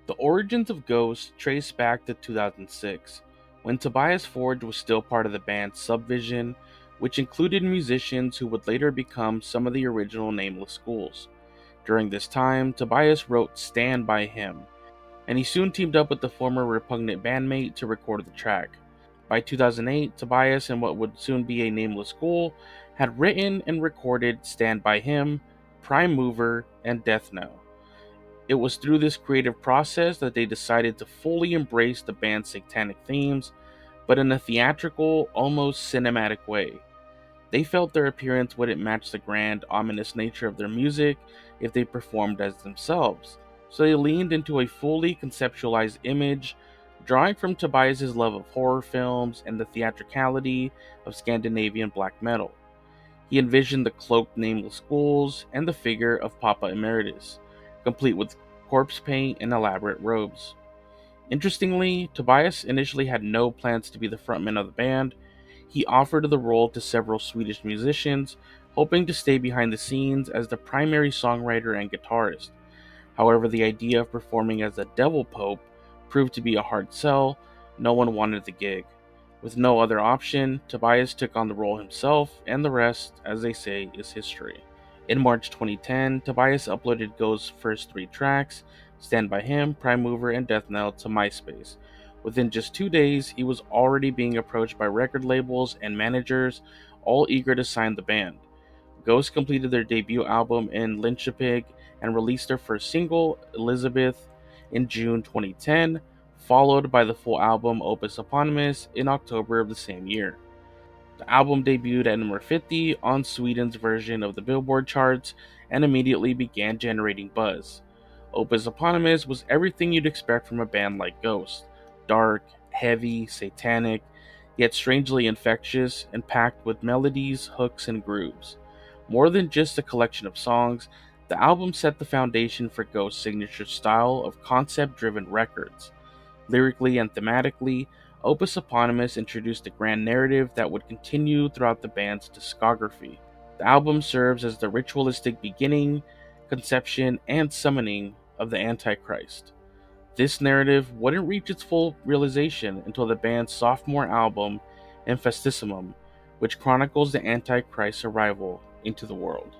The origins of Ghost trace back to 2006, when Tobias Forge was still part of the band Subvision, which included musicians who would later become some of the original Nameless Ghouls. During this time, Tobias wrote Stand By Him, and he soon teamed up with the former Repugnant bandmate to record the track. By 2008, Tobias and what would soon be a Nameless Ghoul had written and recorded Stand By Him, Prime Mover, and Death Knell. It was through this creative process that they decided to fully embrace the band's satanic themes, but in a theatrical, almost cinematic way. They felt their appearance wouldn't match the grand, ominous nature of their music if they performed as themselves, so they leaned into a fully conceptualized image, drawing from Tobias's love of horror films and the theatricality of Scandinavian black metal. He envisioned the cloaked Nameless Ghouls and the figure of Papa Emeritus, complete with corpse paint and elaborate robes. Interestingly, Tobias initially had no plans to be the frontman of the band. He offered the role to several Swedish musicians, hoping to stay behind the scenes as the primary songwriter and guitarist. However, the idea of performing as the Devil Pope proved to be a hard sell. No one wanted the gig. With no other option, Tobias took on the role himself, and the rest, as they say, is history. In March 2010, Tobias uploaded Ghost's first three tracks, Stand By Him, Prime Mover, and Death Knell, to MySpace. Within just 2 days, he was already being approached by record labels and managers, all eager to sign the band. Ghost completed their debut album in Linköping and released their first single, Elizabeth, in June 2010, followed by the full album Opus Eponymous in October of the same year. The album debuted at number 50 on Sweden's version of the Billboard charts and immediately began generating buzz. Opus Eponymous was everything you'd expect from a band like Ghost: dark, heavy, satanic, yet strangely infectious and packed with melodies, hooks, and grooves. More than just a collection of songs, the album set the foundation for Ghost's signature style of concept-driven records. Lyrically and thematically, Opus Eponymous introduced a grand narrative that would continue throughout the band's discography. The album serves as the ritualistic beginning, conception, and summoning of the Antichrist. This narrative wouldn't reach its full realization until the band's sophomore album, Infestissimum, which chronicles the Antichrist's arrival into the world.